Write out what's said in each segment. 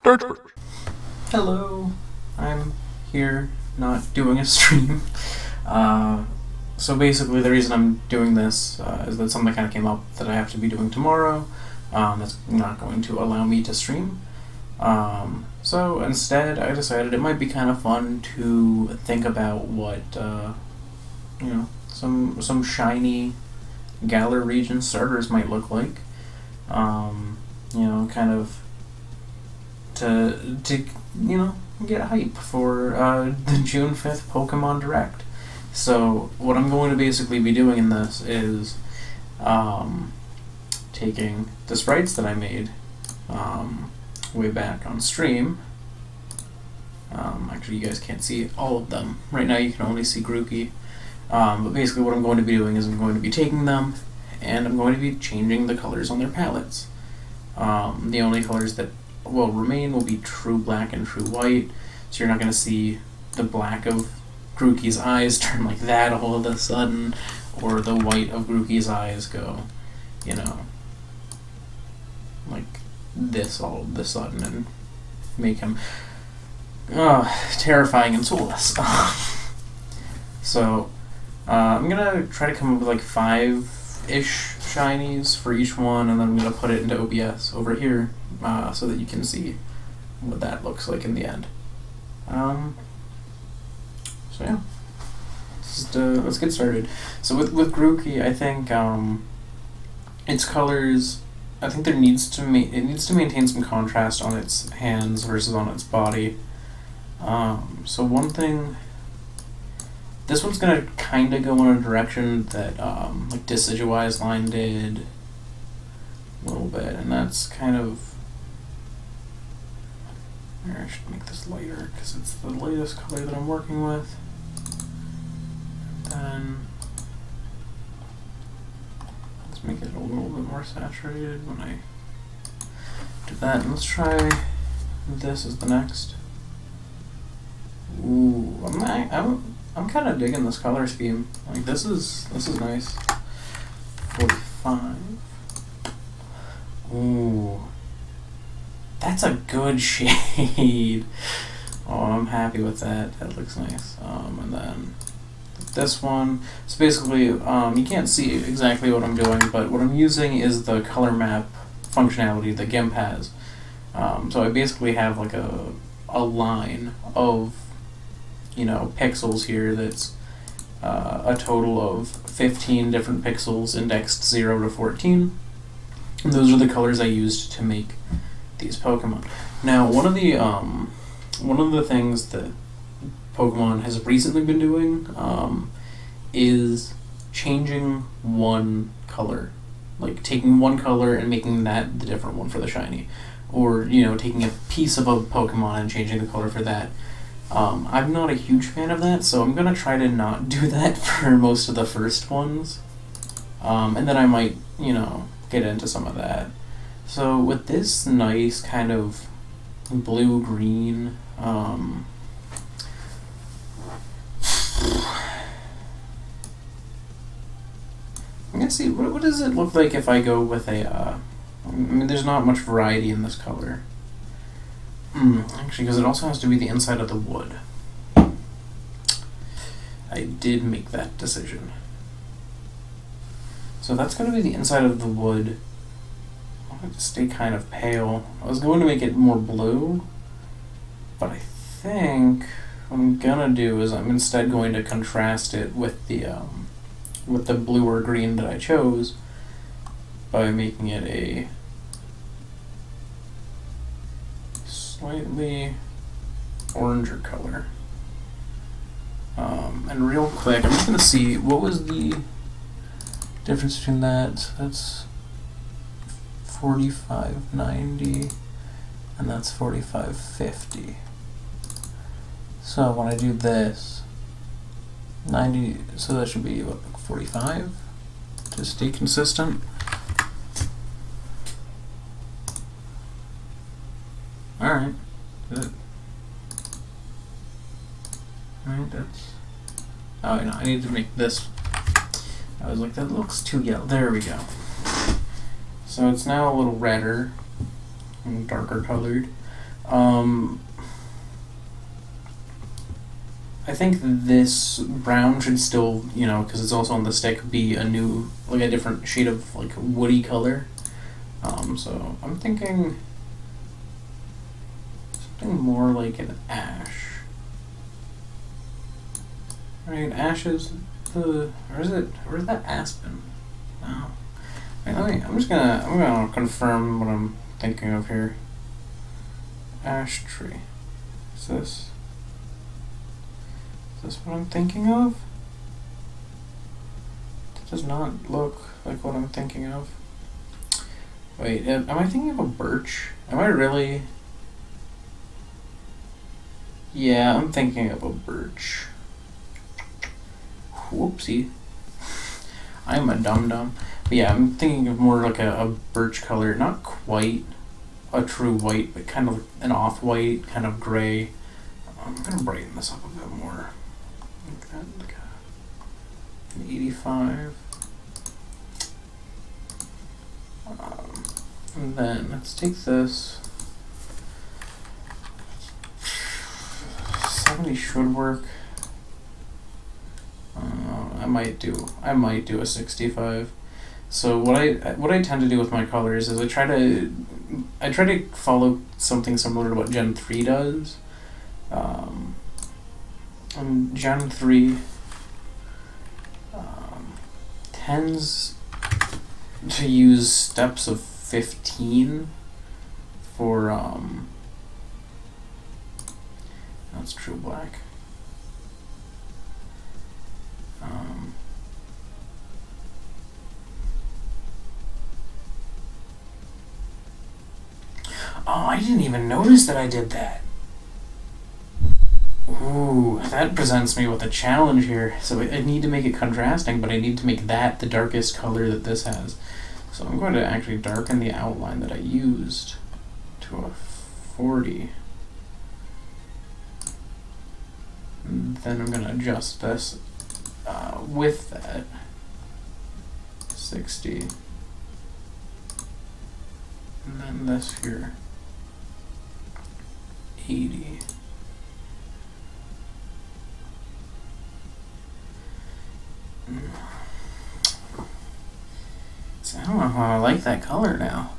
DurchBurch. Hello, I'm here not doing a stream. So basically, the reason I'm doing this is that something kind of came up that I have to be doing tomorrow. That's not going to allow me to stream. So instead, I decided it might be kind of fun to think about what some shiny Galar region starters might look like. Kind of to get hype for the June 5th Pokemon Direct. So what I'm going to basically be doing in this is taking the sprites that I made way back on stream. Actually, you guys can't see all of them. Right now you can only see Grookey. But basically what I'm going to be doing is I'm going to be taking them and I'm going to be changing the colors on their palettes. The only colors that will remain will be true black and true white, so you're not going to see the black of Grookey's eyes turn like that all of a sudden, or the white of Grookey's eyes go, like this all of a sudden and make him terrifying and soulless. So I'm going to try to come up with like 5-ish shinies for each one, and then I'm going to put it into OBS over here so that you can see what that looks like in the end. So yeah, let's get started. So with Grookey, I think its colors, I think it needs to maintain some contrast on its hands versus on its body. So one thing, this one's gonna kind of go in a direction that like Decidueye's line did a little bit, and that's kind of. I should make this lighter because it's the latest color that I'm working with. Then let's make it a little bit more saturated when I do that. And let's try this as the next. Ooh, I'm kind of digging this color scheme. Like this is nice. 45. Ooh. That's a good shade. Oh, I'm happy with that. That looks nice. And then this one. So basically, you can't see exactly what I'm doing, but what I'm using is the color map functionality that GIMP has. So I basically have like a line of pixels here that's a total of 15 different pixels indexed 0 to 14. And those are the colors I used to make these Pokemon. Now, one of the things that Pokemon has recently been doing is changing one color, like taking one color and making that the different one for the shiny, or taking a piece of a Pokemon and changing the color for that. I'm not a huge fan of that, so I'm gonna try to not do that for most of the first ones, and then I might get into some of that. So with this nice kind of blue-green, I'm gonna see, what does it look like if I go with a, there's not much variety in this color. Actually, because it also has to be the inside of the wood. I did make that decision. So that's going to be the inside of the wood. I want it to stay kind of pale. I was going to make it more blue, but I think what I'm gonna do is I'm instead going to contrast it with the blue or green that I chose by making it a slightly oranger color. And real quick, I'm just gonna see what was the difference between that. So that's 4590 and that's 4550. So when I do this 90, so that should be what, like 45 to stay consistent. Alright, good. Alright, that's... Oh, no, I need to make this... I was like, that looks too yellow. There we go. So it's now a little redder and darker colored. I think this brown should still, you know, because it's also on the stick, be a new, like a different shade of like woody color. So I'm thinking something more like an ash. Right, ash is the, or is that aspen? No. Wait, I'm gonna confirm what I'm thinking of here. Ash tree. Is this what I'm thinking of? That does not look like what I'm thinking of. Wait, am I thinking of a birch? Am I really? Yeah, I'm thinking of a birch. Whoopsie. I'm a dum-dum. But yeah, I'm thinking of more like a birch color, not quite a true white, but kind of an off-white, kind of gray. I'm gonna brighten this up a bit more. Like that, like an 85. And then let's take this. 70 should work. I might do a 65. So what I tend to do with my colors is I try to follow something similar to what Gen 3 does. And Gen 3 tends to use steps of 15 for that's true black. Oh, I didn't even notice that I did that. Ooh, that presents me with a challenge here. So I need to make it contrasting, but I need to make that the darkest color that this has. So I'm going to actually darken the outline that I used to a 40. And then I'm going to adjust this with that 60. And then this here 80. So I don't know how I like that color now.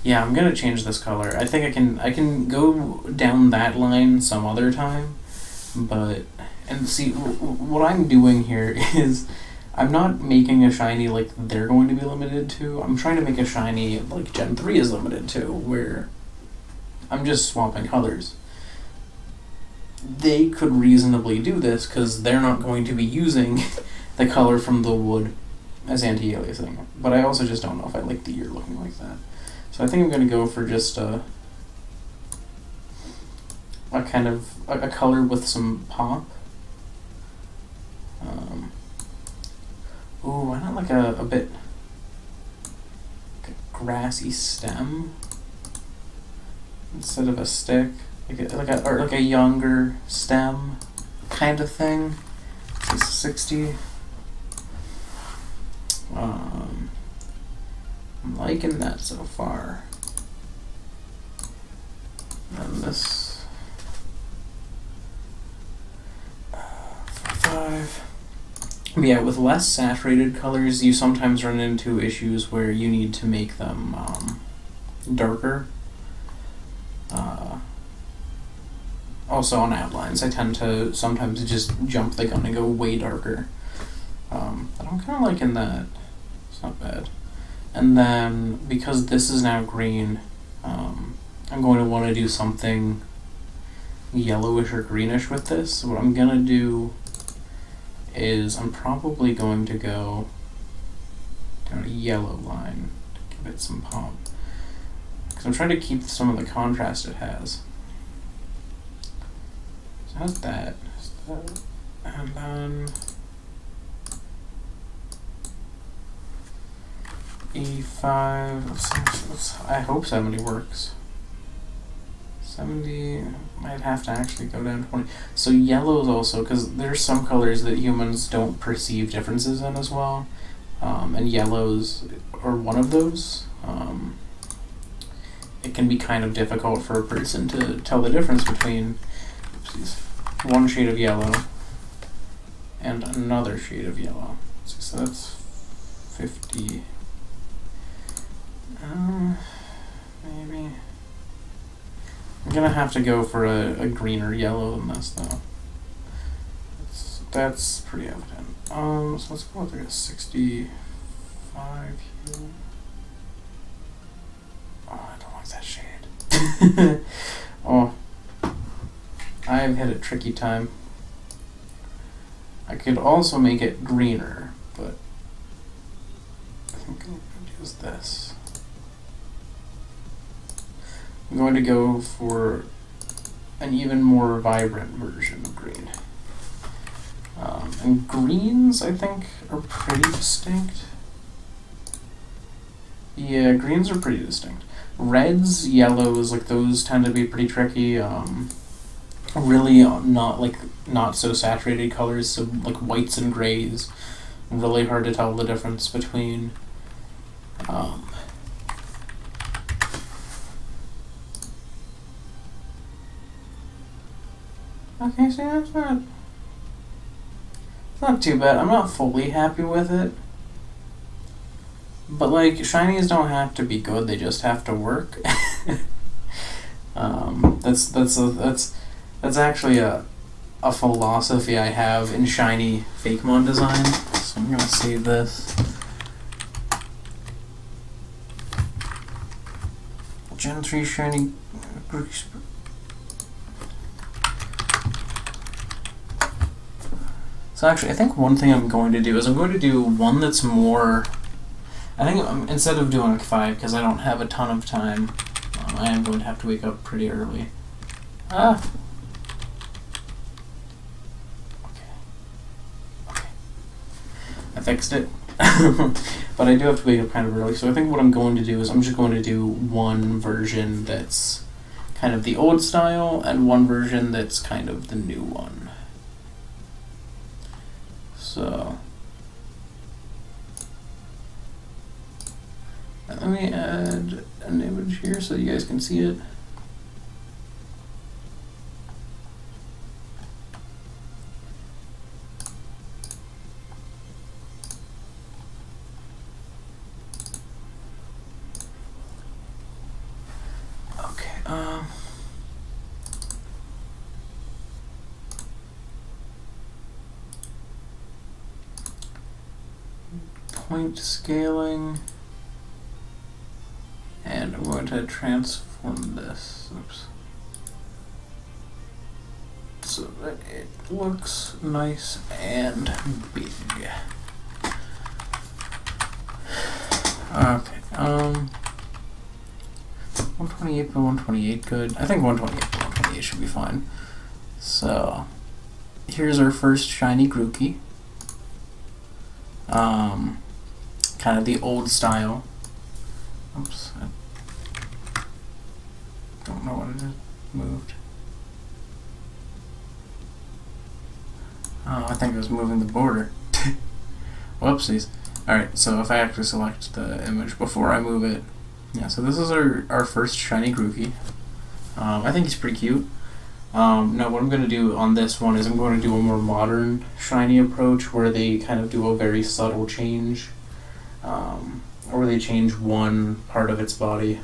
Yeah, I'm gonna change this color. I think I can go down that line some other time, but and see what I'm doing here is I'm not making a shiny like they're going to be limited to. I'm trying to make a shiny like Gen 3 is limited to, where I'm just swapping colors. They could reasonably do this because they're not going to be using the color from the wood as anti-aliasing. But I also just don't know if I like the ear looking like that. So I think I'm going to go for just a kind of a color with some pop. Ooh, I don't like a bit like a grassy stem instead of a stick, like a younger stem kind of thing. This is 60. I'm liking that so far. And this 5. But yeah, with less saturated colors, you sometimes run into issues where you need to make them darker. Also on outlines, I tend to sometimes just jump the gun and go way darker. But I'm kind of liking that. It's not bad. And then, because this is now green, I'm going to want to do something yellowish or greenish with this. So what I'm going to do is I'm probably going to go down a yellow line to give it some pop. Because I'm trying to keep some of the contrast it has. So how's that? And then 85. I hope 70 works. 70 might have to actually go down 20. So yellows also, because there's some colors that humans don't perceive differences in as well, and yellows are one of those. it can be kind of difficult for a person to tell the difference between one shade of yellow and another shade of yellow. So that's 50. Maybe. I'm gonna have to go for a greener yellow than this though. That's pretty evident. So let's go with like a 65 here. Oh, I don't like that shade. Oh, I've had a tricky time. I could also make it greener, but I think I'm going to use this. I'm going to go for an even more vibrant version of green. And greens, I think, are pretty distinct. Yeah, greens are pretty distinct. Reds, yellows, like those tend to be pretty tricky. Really not so saturated colors, so like whites and grays, really hard to tell the difference between. Okay, so that's not too bad. I'm not fully happy with it. But like, shinies don't have to be good, they just have to work. That's actually a philosophy I have in shiny Fakemon design. So I'm gonna save this. Gen 3 shiny. So actually, I think one thing I'm going to do is I'm going to do one that's more. I think instead of doing like 5, because I don't have a ton of time, I am going to have to wake up pretty early. Okay. I fixed it. But I do have to wake up kind of early, so I think what I'm going to do is I'm just going to do one version that's kind of the old style and one version that's kind of the new one. So let me add an image here so you guys can see it. Okay, point scaling, and I'm going to transform this. Oops. So that it looks nice and big. Okay, 128 by 128, good. I think 128 by 128 should be fine. So, here's our first shiny Grookey. Kind of the old style. Oops, I don't know what it is. Moved. Oh, I think it was moving the border. Whoopsies. Alright, so if I actually select the image before I move it. Yeah, so this is our first shiny Grookey. I think he's pretty cute. Now what I'm going to do on this one is I'm going to do a more modern shiny approach where they kind of do a very subtle change. Or where they change one part of its body.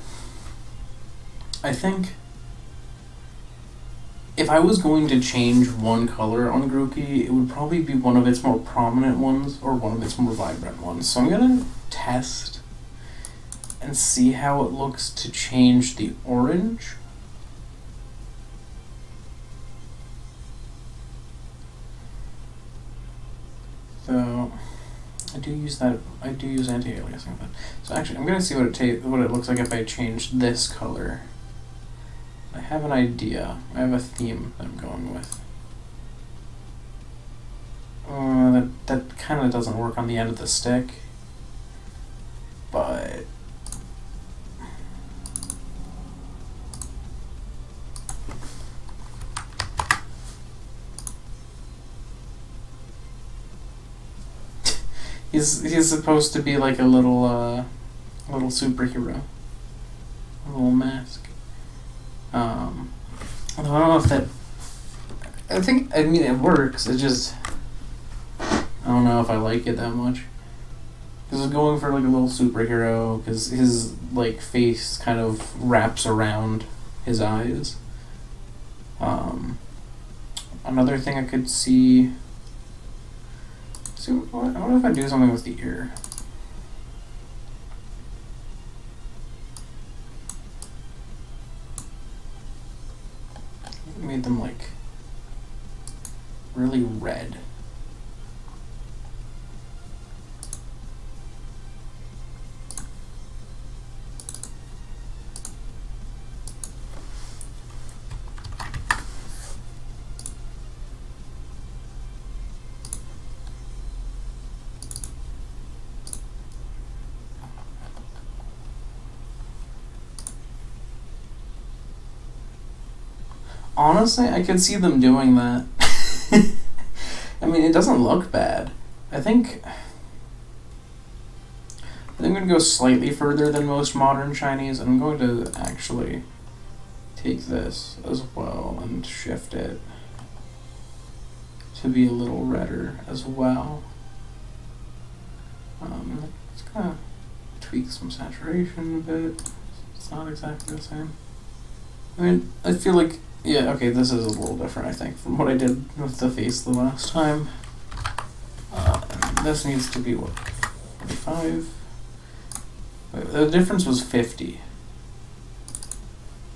I think if I was going to change one color on Grookey, it would probably be one of its more prominent ones or one of its more vibrant ones. So I'm going to test and see how it looks to change the orange. So I do use anti-aliasing. So actually, I'm gonna see what it looks like if I change this color. I have an idea. I have a theme that I'm going with. That kind of doesn't work on the end of the stick, but he's supposed to be like a little superhero. a little mask. I don't know if that. I mean, it works. It just. I don't know if I like it that much. Because it's going for like a little superhero. Because his like face kind of wraps around his eyes. Another thing I could see. I wonder if I do something with the ear. I made them like really red. Honestly, I could see them doing that. I mean, it doesn't look bad. I think I'm going to go slightly further than most modern Shinies. I'm going to actually take this as well and shift it to be a little redder as well. It's going to tweak some saturation a bit. It's not exactly the same. I mean, I feel like, yeah, okay, this is a little different, I think, from what I did with the face the last time. This needs to be, what, 45? The difference was 50.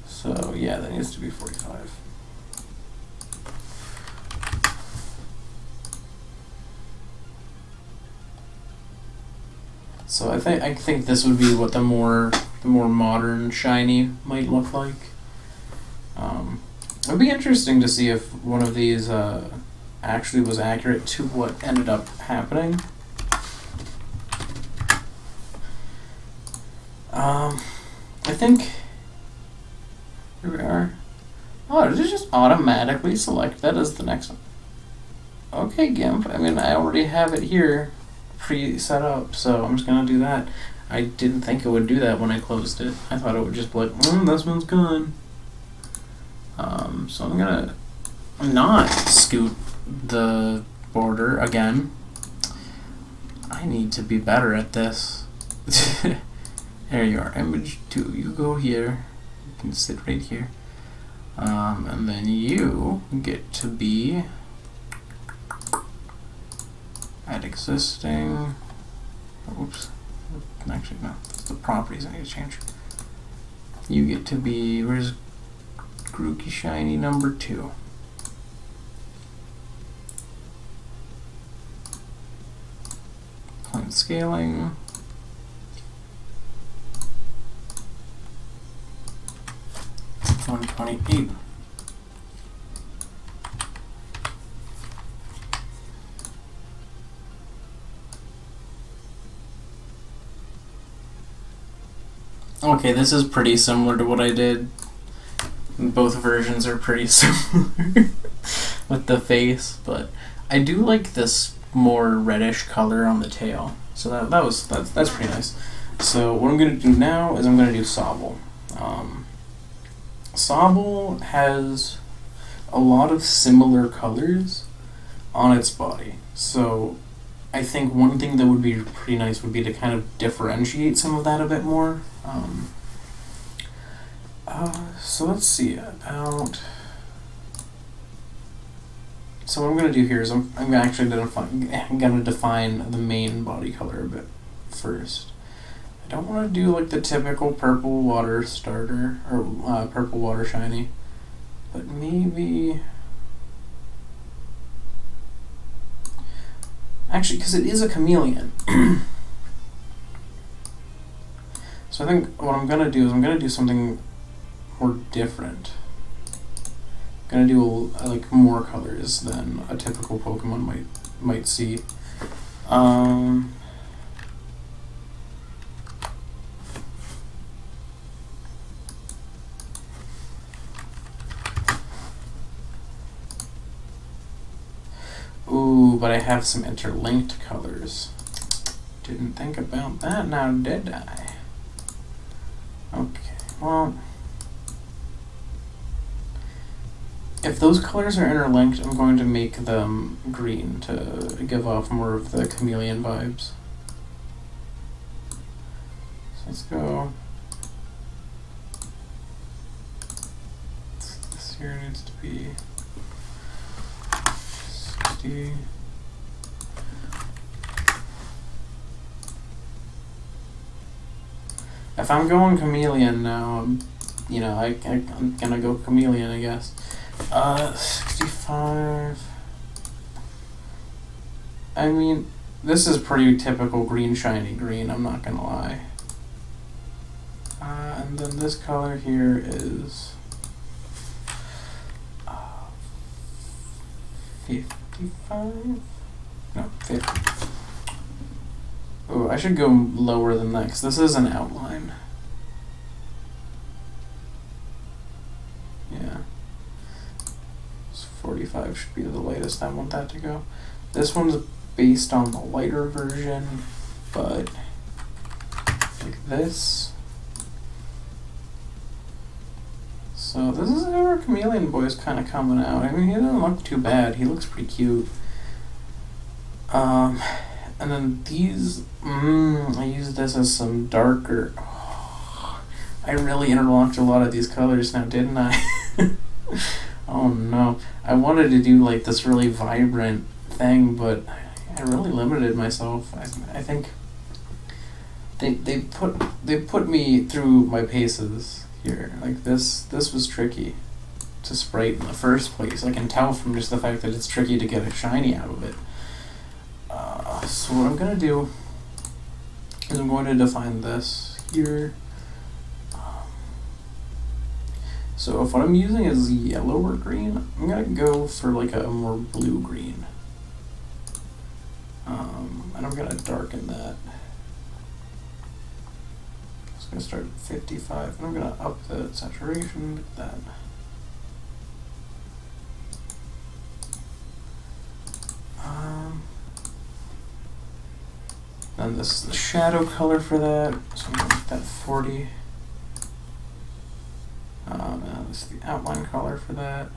So, yeah, that needs to be 45. So I think this would be what the more modern Shiny might look like. It'd be interesting to see if one of these actually was accurate to what ended up happening. I think here we are. Oh, did it just automatically select that as the next one? Okay, GIMP. I mean, I already have it here pre-set up, so I'm just gonna do that. I didn't think it would do that when I closed it. I thought it would just be like, this one's gone. So I'm gonna not scoot the border again. I need to be better at this. There you are, image 2. You go here. You can sit right here. And then you get to be at existing. Oops. Actually, no. That's the properties I need to change. You get to be, where's Grookey Shiny number 2? Point scaling. It's 128. Okay, this is pretty similar to what I did. Both versions are pretty similar with the face, but I do like this more reddish color on the tail. So that's pretty nice. So what I'm gonna do now is I'm gonna do Sobble. Sobble has a lot of similar colors on its body. So I think one thing that would be pretty nice would be to kind of differentiate some of that a bit more. So let's see about. So what I'm going to do here is I'm actually going to define the main body color a bit first. I don't want to do like the typical purple water starter or purple water shiny, but maybe. Actually, because it is a chameleon. So I think what I'm going to do is I'm going to do something more different. I'm going to do like more colors than a typical Pokemon might see. Ooh, but I have some interlinked colors. Didn't think about that now, did I? Okay, well, if those colors are interlinked, I'm going to make them green to give off more of the chameleon vibes. So let's go. This here needs to be 60. If I'm going chameleon now, you know, I'm gonna go chameleon, I guess. 65. I mean, this is pretty typical green shiny green, I'm not gonna lie. And then this color here is 55? No, 50. Oh, I should go lower than that, because this is an outline. Yeah. 45 should be the lightest I want that to go. This one's based on the lighter version, but like this. So this is how our chameleon boy's kind of coming out. I mean, he doesn't look too bad. He looks pretty cute. And then these, I use this as some darker. Oh, I really interlocked a lot of these colors now, didn't I? Oh no. I wanted to do like this really vibrant thing, but I really limited myself. I think they put me through my paces here. Like this was tricky to sprite in the first place. I can tell from just the fact that it's tricky to get a shiny out of it. So what I'm gonna do is I'm going to define this here. So if what I'm using is yellow or green, I'm gonna go for like a more blue-green. And I'm gonna darken that. Just gonna start at 55, and I'm gonna up the saturation like that. Then this is the shadow color for that, so I'm gonna make that 40. Now this is the outline color for that.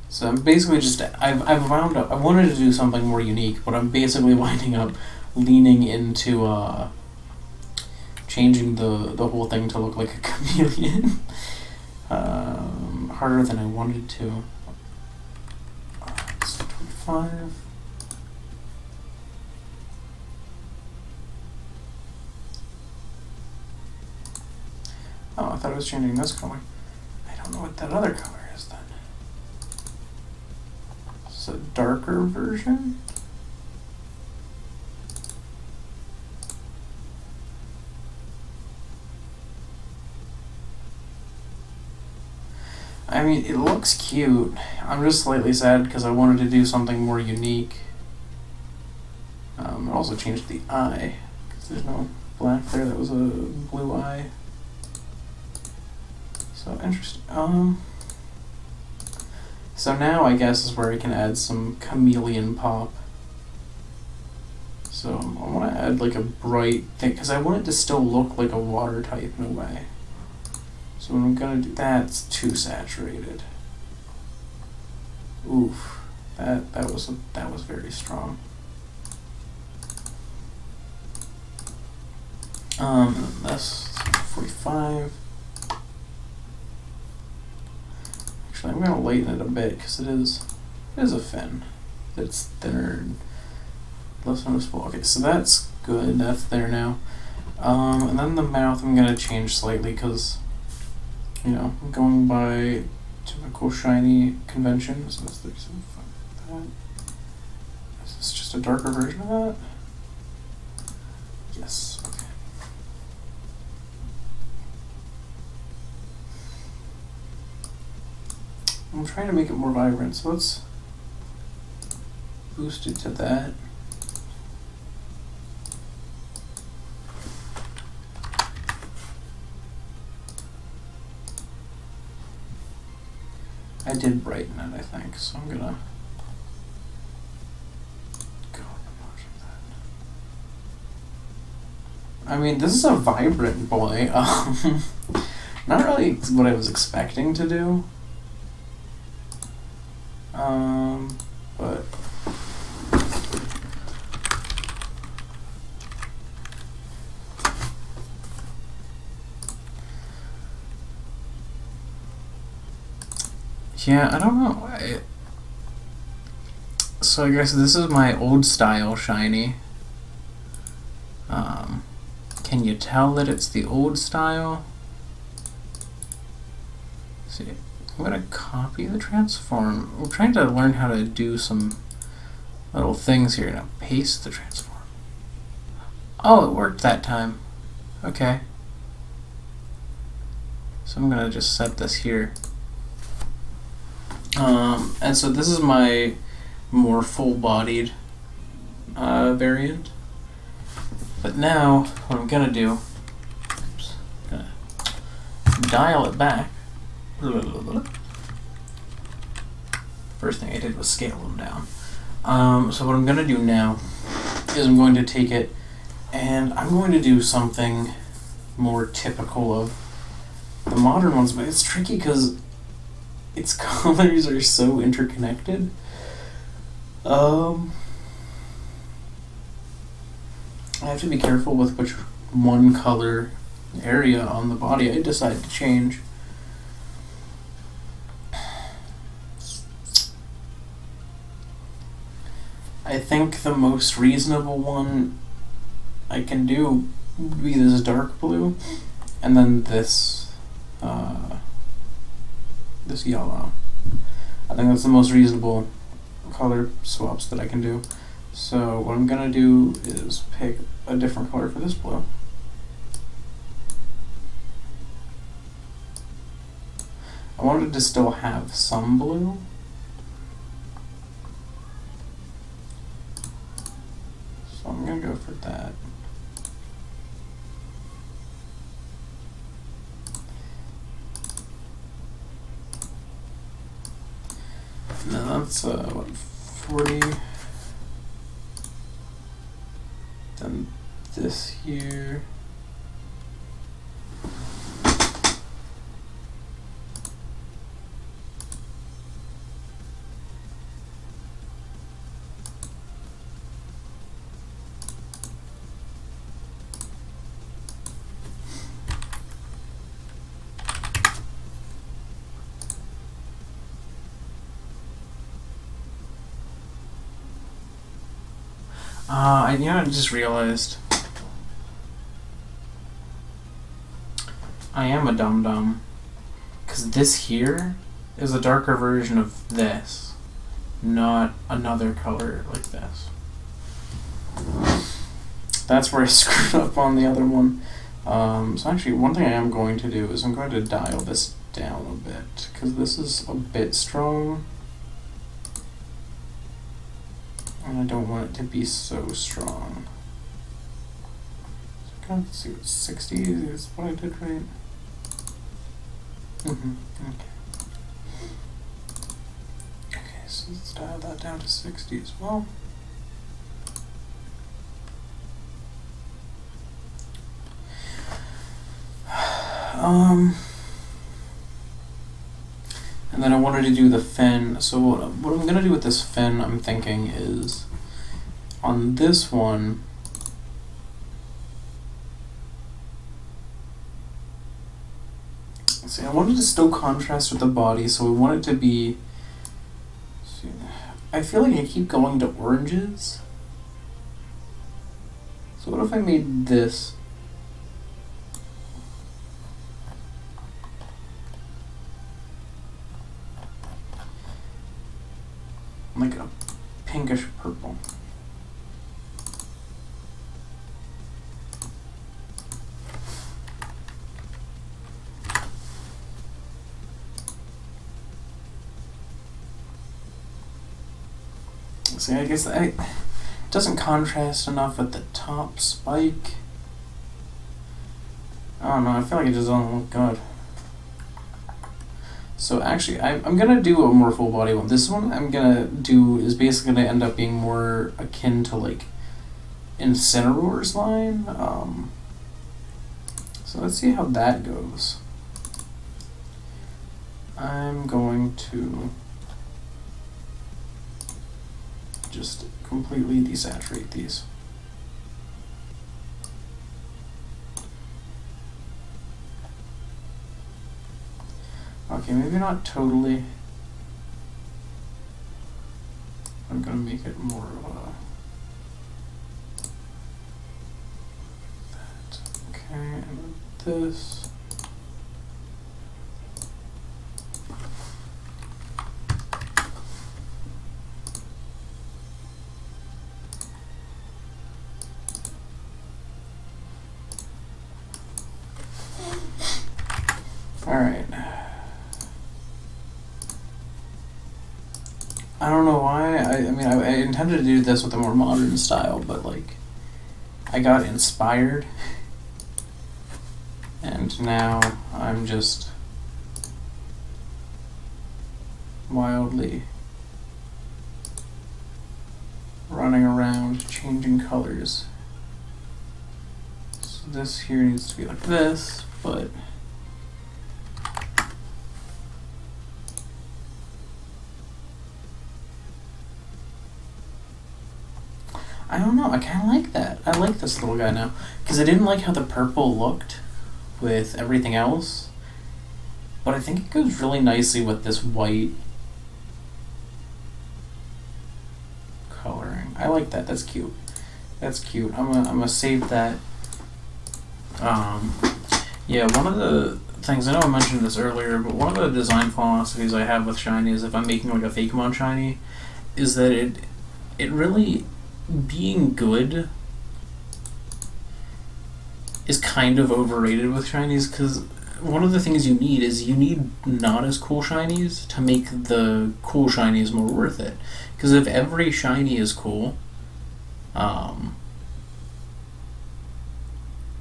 So I'm basically just, I've wound up, I wanted to do something more unique, but I'm basically winding up leaning into changing the whole thing to look like a chameleon. Harder than I wanted to. So 25. Oh, I thought it was changing this color. I don't know what that other color is then. It's a darker version? I mean, it looks cute. I'm just slightly sad because I wanted to do something more unique. I also changed the eye because there's no black there. That was a blue eye. So interesting. So now I guess is where I can add some chameleon pop. So I want to add like a bright thing because I want it to still look like a water type in a way. So what I'm gonna do, that's too saturated. Oof, that was very strong. This 45. Actually, I'm gonna lighten it a bit because it is a fin. It's thinner and less noticeable. Okay, so that's good. That's there now. And then the mouth I'm gonna change slightly because, you know, I'm going by typical shiny convention. So that's 37. Is this just a darker version of that? Yes. Okay. I'm trying to make it more vibrant, so let's boost it to that. I did brighten it, I think, so I'm gonna go much of I mean, this is a vibrant boy. Not really what I was expecting to do. But yeah, I don't know. So I guess this is my old style shiny. Can you tell that it's the old style? Let's see, I'm gonna copy the transform. We're trying to learn how to do some little things here. Now paste the transform. Oh, it worked that time. Okay. So I'm gonna just set this here. And so this is my more full-bodied variant. But now, what I'm gonna do, gonna dial it back. First thing I did was scale them down. So what I'm gonna do now is I'm going to take it and I'm going to do something more typical of the modern ones, but it's tricky because its colors are so interconnected. I have to be careful with which one color area on the body I decide to change. I think the most reasonable one I can do would be this dark blue, and then this this yellow. I think that's the most reasonable color swaps that I can do. So what I'm gonna do is pick a different color for this blue. I wanted to still have some blue. So I'm gonna go for that. Now that's what, 40. Then this here. I just realized I am a dum-dum, because this here is a darker version of this, not another color like this. That's where I screwed up on the other one. So actually, one thing I am going to do is I'm going to dial this down a bit, because this is a bit strong. And I don't want it to be so strong. So kind of see what 60 is what I did right. Okay. Okay, so let's dial that down to 60 as well. And then I wanted to do the fin. So what I'm gonna do with this fin, I'm thinking, is on this one, see, I wanted to still contrast with the body, so we want it to be, see, I feel like I keep going to oranges. So what if I made this like a pinkish purple? See, I guess it doesn't contrast enough at the top spike. I don't know, I feel like it just doesn't look good. So actually, I'm gonna do a more full body one. This one I'm gonna do is basically gonna end up being more akin to like Incineroar's line. So let's see how that goes. I'm going to just completely desaturate these. Okay, maybe not totally. I'm gonna make it more of a that. Okay, and this. All right. I don't know why. I mean, I intended to do this with a more modern style, but like, I got inspired, and now I'm just wildly running around changing colors. So this here needs to be like this, but I don't know, I kind of like that. I like this little guy now. Because I didn't like how the purple looked with everything else. But I think it goes really nicely with this white coloring. I like that, that's cute. That's cute. I'm gonna save that. Yeah, one of the things, I know I mentioned this earlier, but one of the design philosophies I have with Shinies, if I'm making like a Fakemon Shiny, is that it really, being good is kind of overrated with Shinies, because one of the things you need not as cool Shinies to make the cool Shinies more worth it. Because if every Shiny is cool,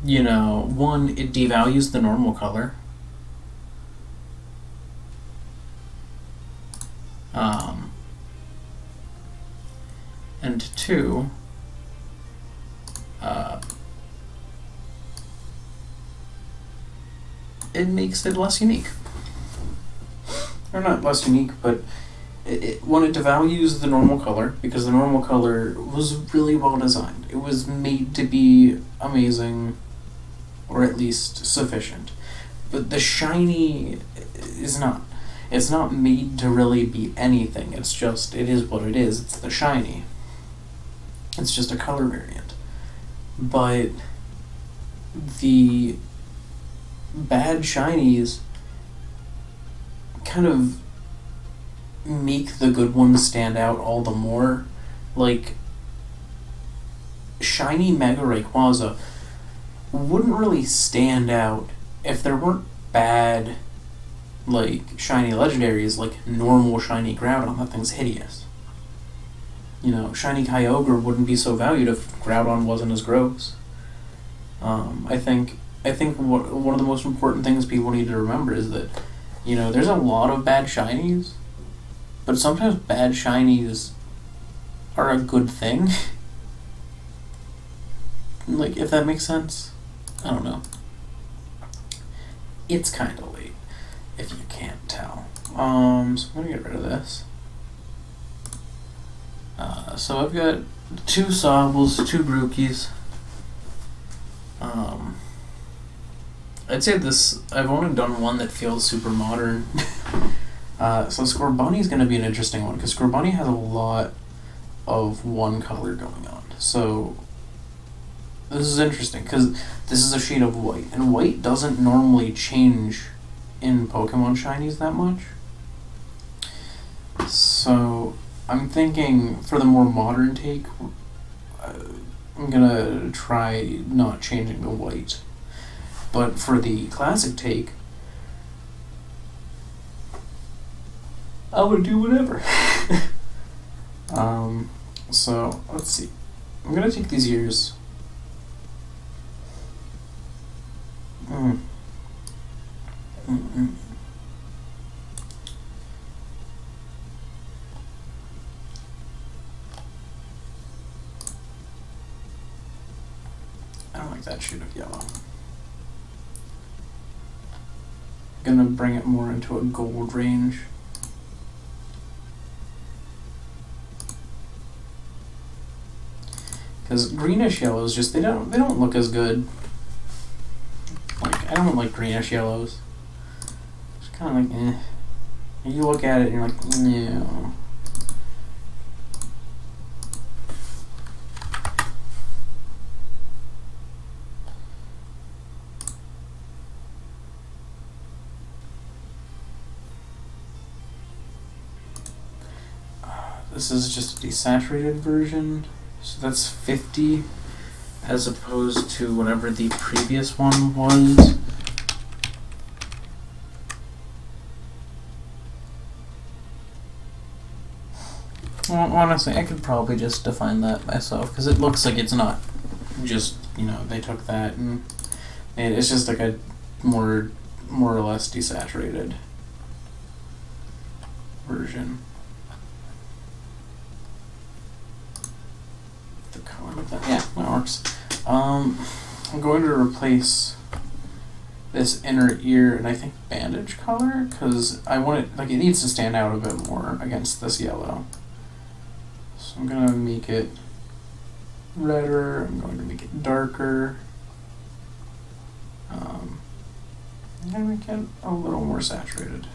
you know, one, it devalues the normal color. And two, it makes it less unique. Or not less unique, but when it devalues the normal color, because the normal color was really well designed. It was made to be amazing, or at least sufficient. But the shiny is not. It's not made to really be anything. It's just, it is what it is. It's the shiny. It's just a color variant. But the bad shinies kind of make the good ones stand out all the more. Like, shiny Mega Rayquaza wouldn't really stand out if there weren't bad, like, shiny legendaries, like normal shiny Groudon. That thing's hideous. You know, shiny Kyogre wouldn't be so valued if Groudon wasn't as gross. I think one of the most important things people need to remember is that, you know, there's a lot of bad shinies, but sometimes bad shinies are a good thing. Like, if that makes sense. I don't know. It's kind of late, if you can't tell. So I'm gonna get rid of this. So I've got 2 Sobbles, 2 Brookies. I'd say this, I've only done one that feels super modern. So Scorbunny is going to be an interesting one, because Scorbunny has a lot of one color going on. So this is interesting, because this is a shade of white, and white doesn't normally change in Pokemon Shinies that much. So I'm thinking for the more modern take, I'm gonna try not changing the white. But for the classic take, I would do whatever. So let's see. I'm gonna take these ears. I don't like that shade of yellow. gonna bring it more into a gold range. Because greenish yellows they don't look as good. Like, I don't like greenish yellows. It's kind of like, eh. You look at it and you're like, no. This is just a desaturated version, so that's 50 as opposed to whatever the previous one was. Well, honestly, I could probably just define that myself, because it looks like it's not just, you know, they took that and it's just like a more or less desaturated version. The color of that, yeah, that works. I'm going to replace this inner ear and I think bandage color, because I want it, like, it needs to stand out a bit more against this yellow. So I'm going to make it redder, I'm going to make it darker. I'm going to make it a little more saturated.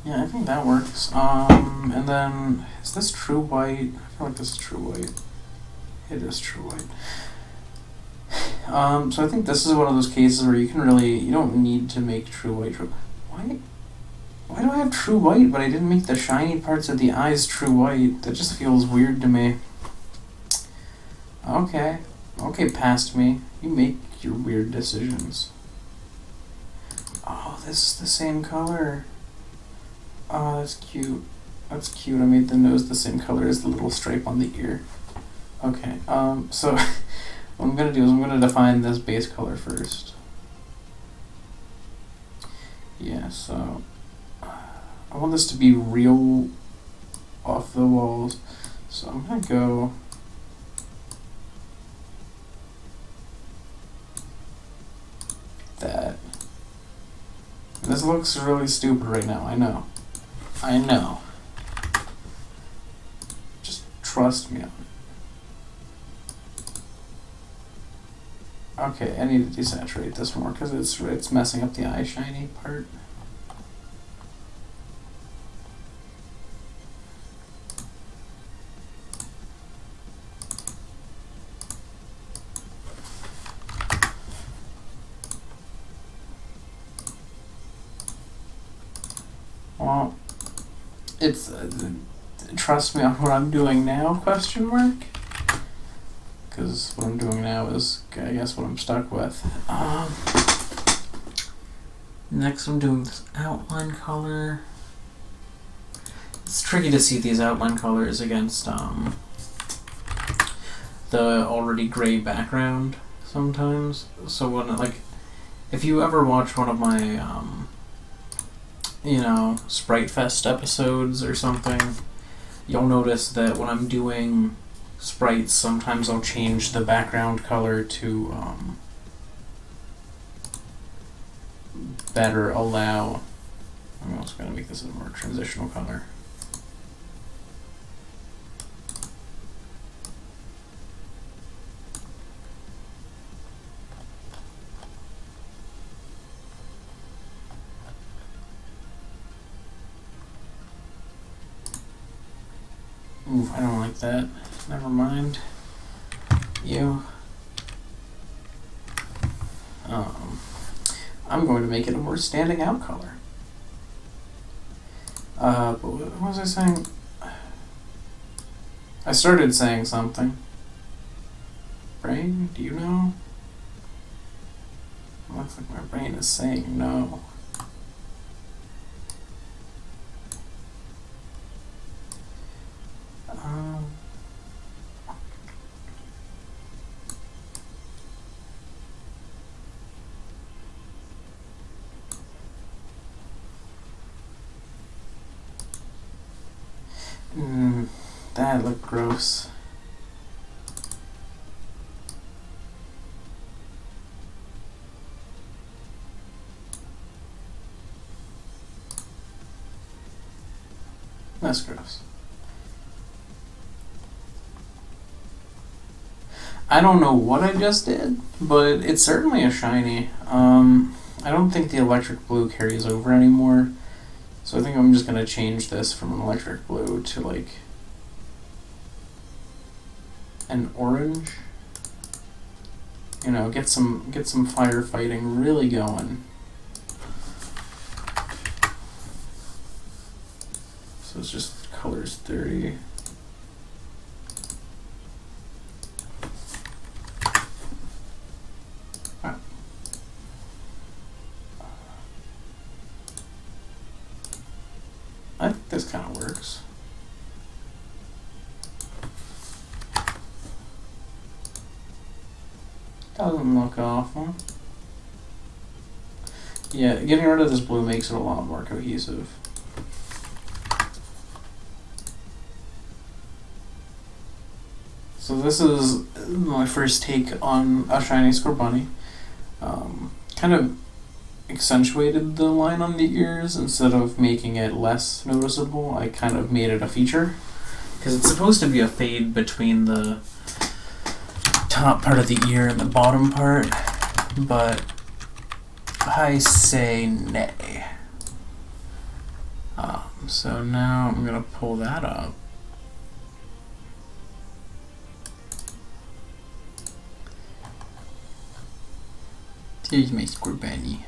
Yeah, I think that works. And then, is this true white? I feel like this is true white. It is true white. So I think this is one of those cases where you don't need to make true white. Why do I have true white, but I didn't make the shiny parts of the eyes true white? That just feels weird to me. Okay, past me. You make your weird decisions. Oh, this is the same color. Oh, that's cute. That's cute. I made the nose the same color as the little stripe on the ear. Okay, so what I'm going to do is I'm going to define this base color first. Yeah, so I want this to be real off the walls. So I'm going to go that. This looks really stupid right now, I know. Just trust me on it. Okay, I need to desaturate this more because it's messing up the eye shiny part. Well, it's trust me on what I'm doing now, question mark? Because what I'm doing now is, I guess, what I'm stuck with. Next I'm doing this outline color. It's tricky to see these outline colors against the already gray background sometimes. So when, like, if you ever watch one of my Sprite Fest episodes or something, you'll notice that when I'm doing sprites, sometimes I'll change the background color to better allow. I'm also going to make this a more transitional color. Ooh, I don't like that. Never mind. You. I'm going to make it a more standing out color. But what was I saying? I started saying something. Brain, do you know? It looks like my brain is saying no. That looked gross. That's gross. I don't know what I just did, but it's certainly a shiny. I don't think the electric blue carries over anymore, so I think I'm just gonna change this from an electric blue to like an orange. You know, get some firefighting really going. So it's just colors 30. I think this kind of works. Doesn't look awful. Yeah, getting rid of this blue makes it a lot more cohesive. So this is my first take on a shiny Scorbunny. Kind of accentuated the line on the ears instead of making it less noticeable. I kind of made it a feature because it's supposed to be a fade between the top part of the ear and the bottom part, but I say nay. So now I'm gonna pull that up. Here's my Scorbunny.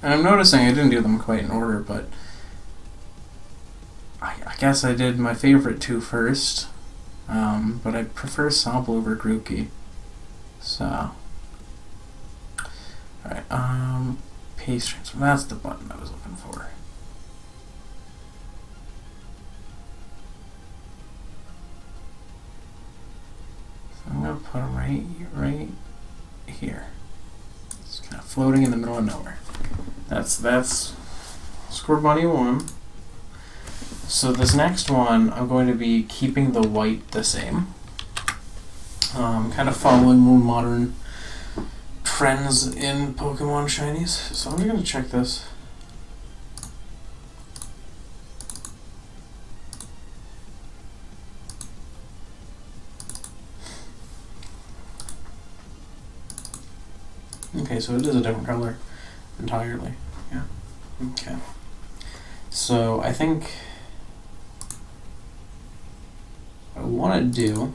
And I'm noticing I didn't do them quite in order, but I guess I did my favorite two first. But I prefer Sobble over Grookey. So, alright, paste transfer. That's the button I was looking for. So I'm gonna put them right here. It's kind of floating in the middle of nowhere. That's Scorbunny 1. So this next one, I'm going to be keeping the white the same. Kind of following more modern trends in Pokemon Shinies. So I'm just going to check this. Okay, so it is a different color entirely. Yeah. Okay. So I think what I want to do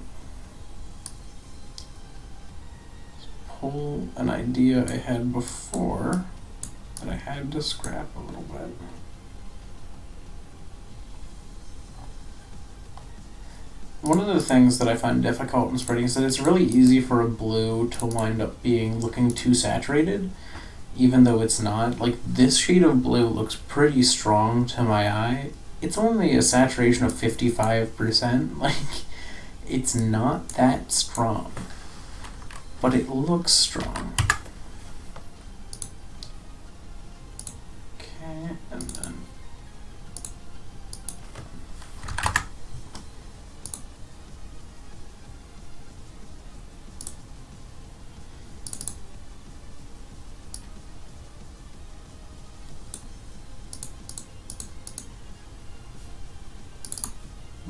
is pull an idea I had before that I had to scrap a little bit. One of the things that I find difficult in spreading is that it's really easy for a blue to wind up looking too saturated, even though it's not. Like, this shade of blue looks pretty strong to my eye. It's only a saturation of 55%. Like, it's not that strong, but it looks strong. Okay, and then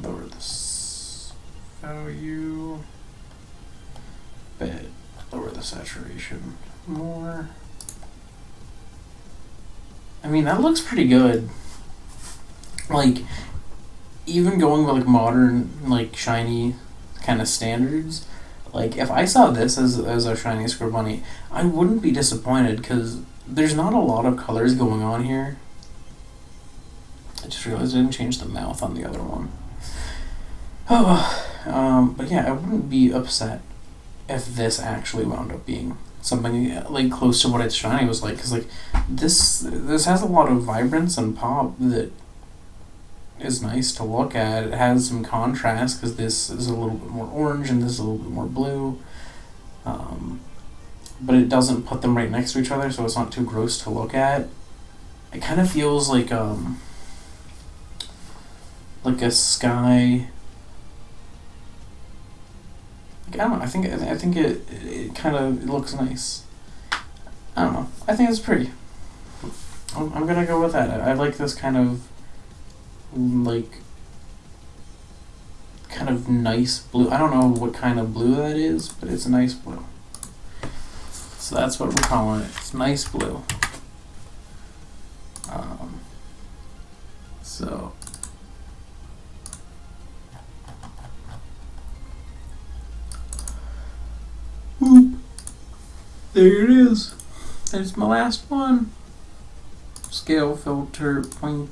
lower this value a bit, lower the saturation more. I mean, that looks pretty good. Like, even going with like modern, like shiny kind of standards, like if I saw this as a shiny Scorbunny, I wouldn't be disappointed because there's not a lot of colors going on here. I just realized I didn't change the mouth on the other one. But yeah, I wouldn't be upset if this actually wound up being something like close to what its shiny was like, because like this has a lot of vibrance and pop that is nice to look at. It has some contrast because this is a little bit more orange and this is a little bit more blue. But it doesn't put them right next to each other, so it's not too gross to look at. It kind of feels like a sky. I don't know. I think it kind of looks nice. I don't know. I think it's pretty. I'm gonna go with that. I like this kind of nice blue. I don't know what kind of blue that is, but it's a nice blue. So that's what we're calling it. It's nice blue. So whoop. There it is. There's my last one. Scale filter point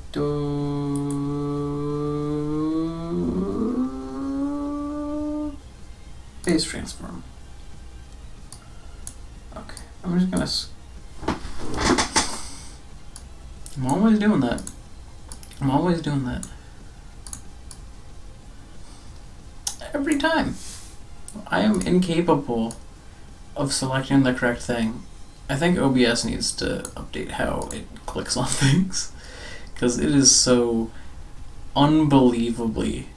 phase transform. Okay, I'm just gonna. I'm always doing that. I'm always doing that. Every time. I am incapable of selecting the correct thing. I think OBS needs to update how it clicks on things, because it is so unbelievably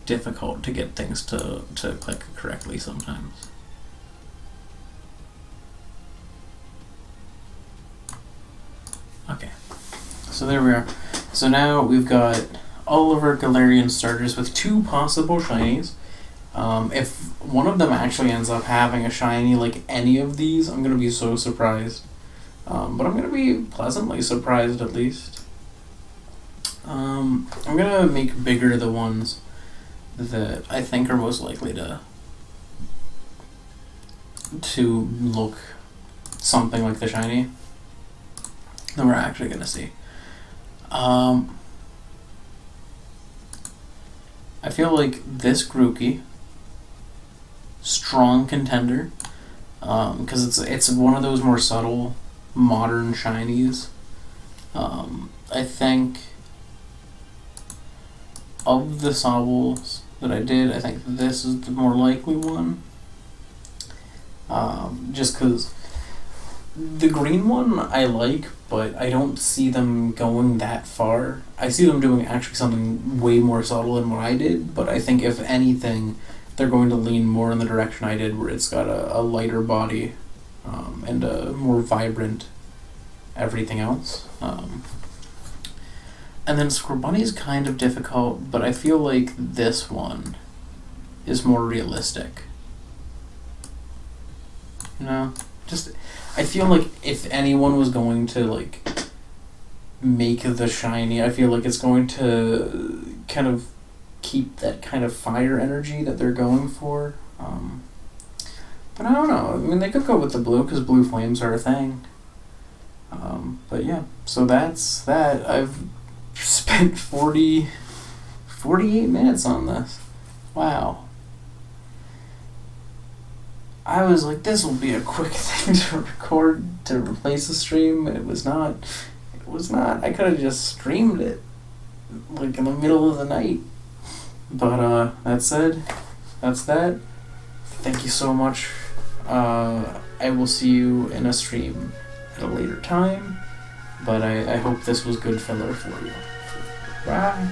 difficult to get things to click correctly sometimes. Okay, so there we are. So now we've got all of our Galarian starters with 2 possible shinies. If one of them actually ends up having a shiny like any of these, I'm going to be so surprised. But I'm going to be pleasantly surprised at least. I'm going to make bigger the ones that I think are most likely to look something like the shiny that we're actually going to see. I feel like this Grookey, strong contender, because it's one of those more subtle modern shinies. I think of the Sobbles that I did, I think this is the more likely one. Just because the green one I like, but I don't see them going that far. I see them doing actually something way more subtle than what I did, but I think if anything, they're going to lean more in the direction I did, where it's got a lighter body and a more vibrant everything else. And then Scorbunny's kind of difficult, but I feel like this one is more realistic. You know? Just, I feel like if anyone was going to like make the shiny, I feel like it's going to kind of keep that kind of fire energy that they're going for. But I don't know. I mean, they could go with the blue because blue flames are a thing. But yeah, so that's that. I've spent 48 minutes on this. Wow. I was like, this will be a quick thing to record to replace the stream. It was not. It was not. I could have just streamed it like in the middle of the night. But that said, that's that. Thank you so much. I will see you in a stream at a later time. But I hope this was good filler for you. Bye.